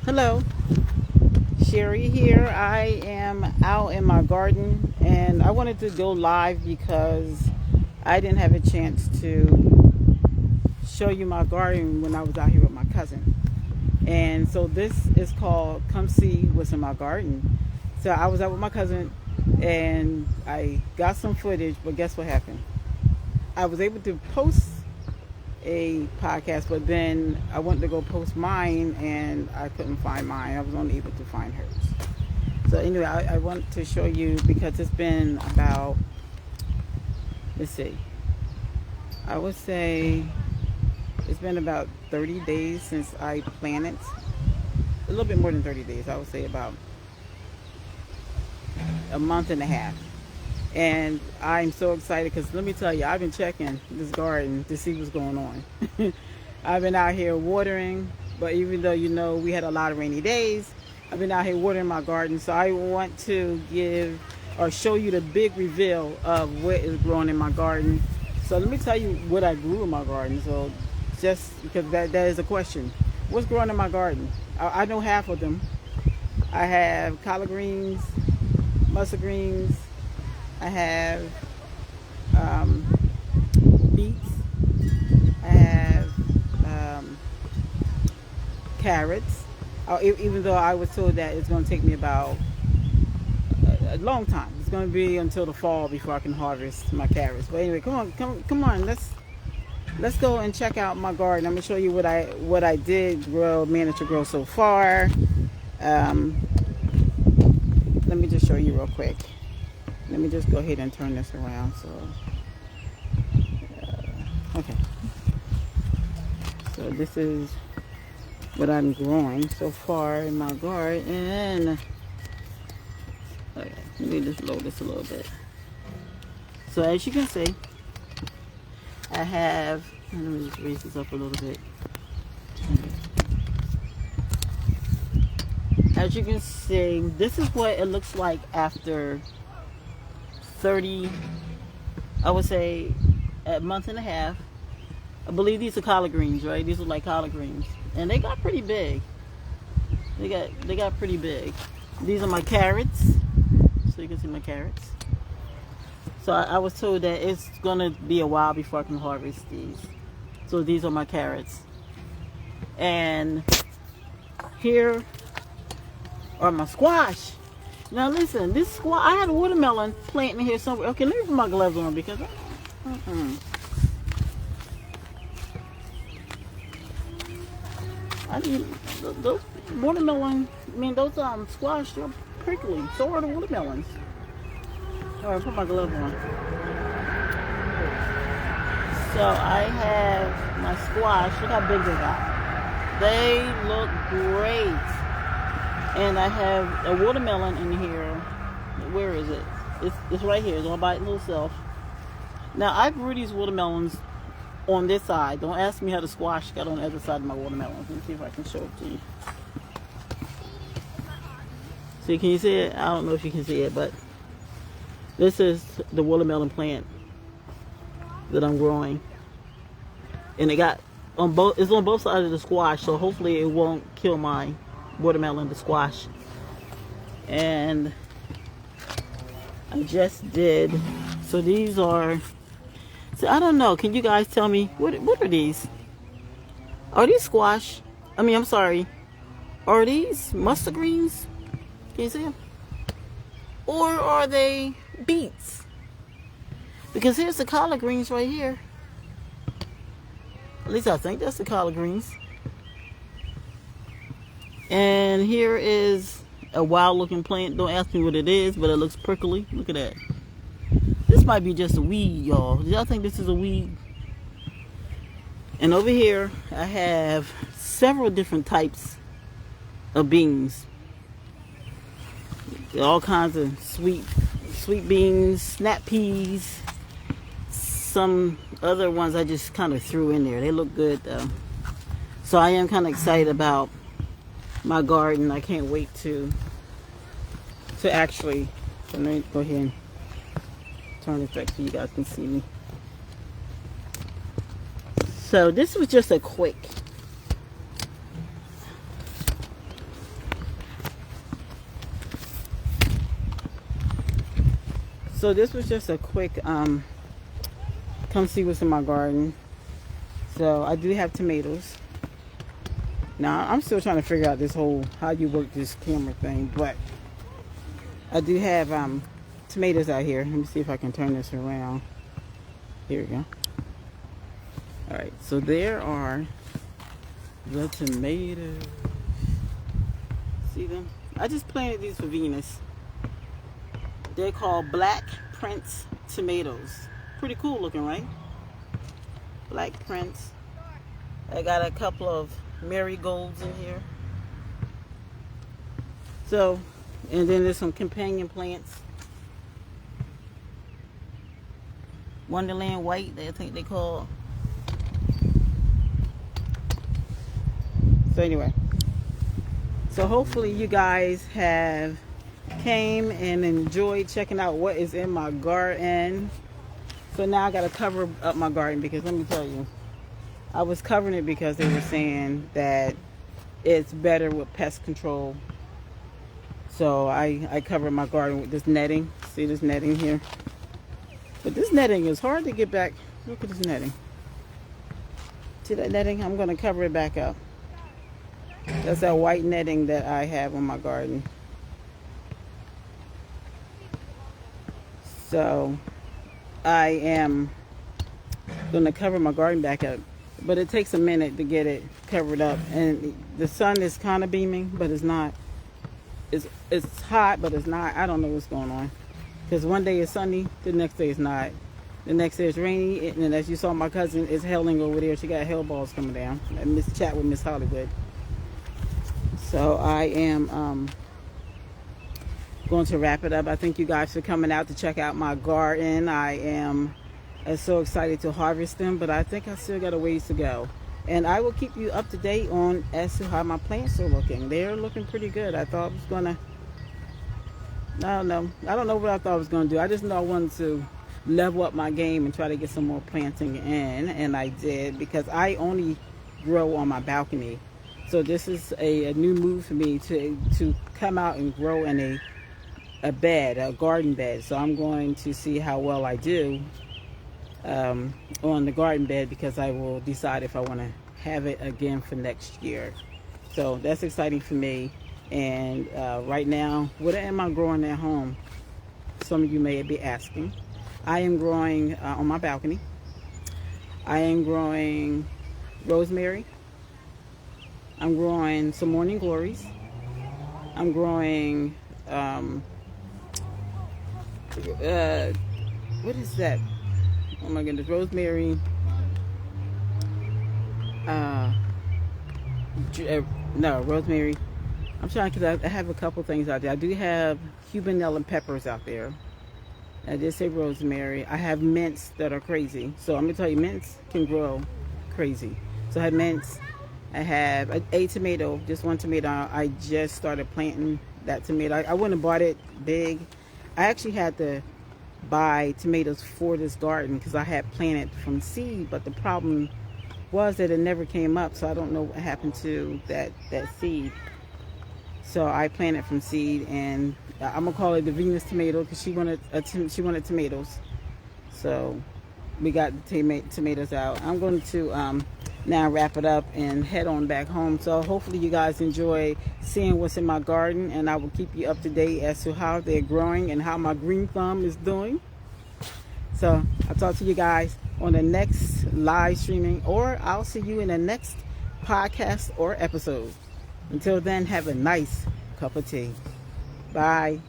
Hello, Sherry here. I am out in my garden and I wanted to go live because I didn't have a chance to show you my garden when I was out here with my cousin. And so this is called Come See What's in My Garden. So I was out with my cousin and I got some footage, but guess what happened? I was able to post a podcast, but then I went to go post mine and I couldn't find mine. I was only able to find hers. So anyway, I want to show you because it's been about, let's see, I would say it's been about 30 days since I planted. A little bit more than 30 days. I would say about a month and a half. And I'm so excited because let me tell you, I've been checking this garden to see what's going on. I've been out here watering, but even though we had a lot of rainy days, I've been out here watering my garden. So I want to give or show you the big reveal of what is growing in my garden. So let me tell you what I grew in my garden. So just because that is a question. What's growing in my garden? I know half of them. I have collard greens, mustard greens, I have beets. I have carrots. Even though I was told that it's going to take me about a long time. It's going to be until the fall before I can harvest my carrots. But anyway, come on. Let's go and check out my garden. I'm going to show you what I did manage to grow so far. Let me just show you real quick. Let me just go ahead and turn this around. So, okay. So this is what I'm growing so far in my garden. Okay, let me just load this a little bit. So as you can see, I have. Let me just raise this up a little bit. As you can see, this is what it looks like after 30, I would say a month and a half. I believe these are collard greens, right? These are like collard greens, and they got pretty big. They got pretty big. These are my carrots, so you can see my carrots. So I was told that it's gonna be a while before I can harvest these. So these are my carrots, and here are my squash. Now listen, this squash, I had a watermelon plant in here somewhere. Okay, let me put my gloves on because I need those watermelon. I mean, those squash, they're prickly. So are the watermelons. All right, put my gloves on. So I have my squash. Look how big they got. They look great. And I have a watermelon in here. Where is it? It's right here. It's all by itself. Now, I grew these watermelons on this side. Don't ask me how the squash got on the other side of my watermelons. Let me see if I can show it to you. See, can you see it? I don't know if you can see it, but this is the watermelon plant that I'm growing. And it got it's on both sides of the squash, so hopefully it won't kill my watermelon, the squash. And I just did. So these are. So I don't know. Can you guys tell me what are these? Are these squash? I mean, I'm sorry. Are these mustard greens? Can you see them? Or are they beets? Because here's the collard greens right here. At least I think that's the collard greens. And here is a wild looking plant. Don't ask me what it is, but it looks prickly. Look at that. This might be just a weed, y'all. Y'all think this is a weed? And over here, I have several different types of beans. All kinds of sweet beans, snap peas. Some other ones I just kind of threw in there. They look good though. So I am kind of excited about my garden. I can't wait to actually. So let me go ahead and turn this back so you guys can see me. So this was just a quick So this was just a quick come see what's in my garden. So I do have tomatoes. Now I'm still trying to figure out this whole how you work this camera thing, but I do have tomatoes out here. Let me see if I can turn this around. Here we go. All right, so there are the tomatoes. See them? I just planted these for Venus. They're called Black Prince tomatoes. Pretty cool looking, right? Black Prince. I got a couple of marigolds in here. So, and then there's some companion plants. Wonderland White, I think they call. So anyway, so hopefully you guys have came and enjoyed checking out what is in my garden. So now I got to cover up my garden because let me tell you, I was covering it because they were saying that it's better with pest control. So I covered my garden with this netting. See this netting here? But this netting is hard to get back. Look at this netting. See that netting? I'm going to cover it back up. That's that white netting that I have on my garden. So I am going to cover my garden back up. But it takes a minute to get it covered up. And the sun is kind of beaming, but it's not. It's hot, but it's not. I don't know what's going on. Because one day it's sunny, the next day it's not. The next day it's rainy, and as you saw, my cousin is hailing over there. She got hail balls coming down. I missed chat with Miss Hollywood. So I am going to wrap it up. I thank you guys for coming out to check out my garden. I am so excited to harvest them, but I think I still got a ways to go. And I will keep you up to date on as to how my plants are looking. They're looking pretty good. I thought I was gonna, I don't know what I thought I was gonna do. I just know I wanted to level up my game and try to get some more planting in, and I did, because I only grow on my balcony. So this is a new move for me to come out and grow in a bed, a garden bed. So I'm going to see how well I do on the garden bed, because I will decide if I want to have it again for next year. So that's exciting for me. And right now, what am I growing at home? Some of you may be asking. I am growing on my balcony. I am growing rosemary. I'm growing some morning glories. I'm growing what is that? Oh my goodness, rosemary. No, rosemary. I'm trying, because I have a couple things out there. I do have Cubanella peppers out there. I did say rosemary. I have mints that are crazy. So I'm gonna tell you, mints can grow crazy. So I have mints. I have a tomato, just one tomato. I just started planting that tomato. I wouldn't have bought it big. I actually had to buy tomatoes for this garden because I had planted from seed, but the problem was that it never came up. So I don't know what happened to that seed. So I planted from seed, and I'm gonna call it the Venus tomato because she wanted tomatoes. So we got the tomatoes out. I'm going to now wrap it up and head on back home. So hopefully you guys enjoy seeing what's in my garden, and I will keep you up to date as to how they're growing and how my green thumb is doing. So I'll talk to you guys on the next live streaming, or I'll see you in the next podcast or episode. Until then, have a nice cup of tea. Bye.